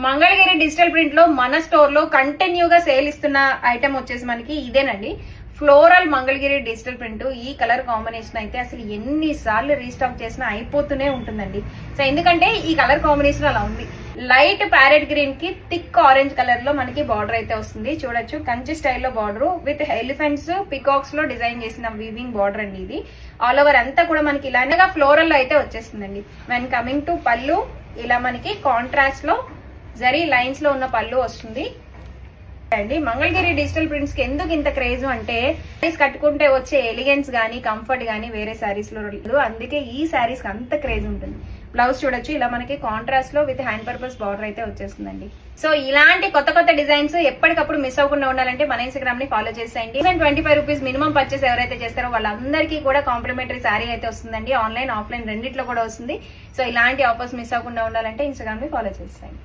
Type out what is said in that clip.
Mangalagiri digital print లో మన store లో కంటిన్యూగా సేల్ ఇస్తున్న ఐటమ్ వచ్చేసి మనకి ఇదేనండి. Floral Mangalagiri digital print. ఈ కలర్ కాంబినేషన్ అయితే అసలు ఎన్నిసార్లు రీస్టాక్ చేసినా అయిపోతూనే ఉంటుందండి. సో ఎందుకంటే ఈ కలర్ కాంబినేషన్ అలా ఉంది. లైట్ ప్యారెట్ గ్రీన్ కి థిక్ ఆరెంజ్ కలర్ లో మనకి బార్డర్ అయితే వస్తుంది. చూడొచ్చు కంచి స్టైల్లో బార్డర్ విత్ ఎలిఫెంట్స్ పికాక్స్ లో డిజైన్ చేసిన వీవింగ్ బార్డర్ అండి. ఇది ఆల్ ఓవర్ అంతా కూడా మనకి ఇలాగా ఫ్లోరల్ లో అయితే వచ్చేస్తుందండి. వెన్ కమింగ్ టు పళ్ళు, ఇలా మనకి కాంట్రాస్ట్ లో జరీ లైన్స్ లో ఉన్న పళ్ళు వస్తుంది అండి. మంగళగిరి డిజిటల్ ప్రింట్స్ కి ఎందుకు ఇంత క్రేజ్ అంటే సారీస్ కట్టుకుంటే వచ్చే ఎలిగెన్స్ గానీ కంఫర్ట్ గానీ వేరే సారీస్ లో లేదు. అందుకే ఈ సారీస్ కి అంత క్రేజ్ ఉంటుంది. బ్లౌజ్ చూడొచ్చు, ఇలా మనకి కాంట్రాస్ట్ లో విత్ హ్యాండ్ పర్పస్ బార్డర్ అయితే వచ్చేస్తుందండి. సో ఇలాంటి కొత్త కొత్త డిజైన్స్ ఎప్పటికప్పుడు మిస్ అవ్వకుండా ఉండాలంటే మన ఇన్స్టాగ్రామ్ ని ఫాలో చేసేయండి. ఈవెన్ 25 రూపీస్ మినిమం పర్చేస్ ఎవరైతే చేస్తారో వాళ్ళందరికీ కూడా కాంప్లిమెంటరీ సారీ అయితే వస్తుందండి. ఆన్లైన్ ఆఫ్లైన్ రెండిట్లో కూడా వస్తుంది. సో ఇలాంటి ఆఫర్స్ మిస్ అవ్వకుండా ఉండాలంటే ఇన్స్టాగ్రామ్ ని ఫాలో చేసేయండి.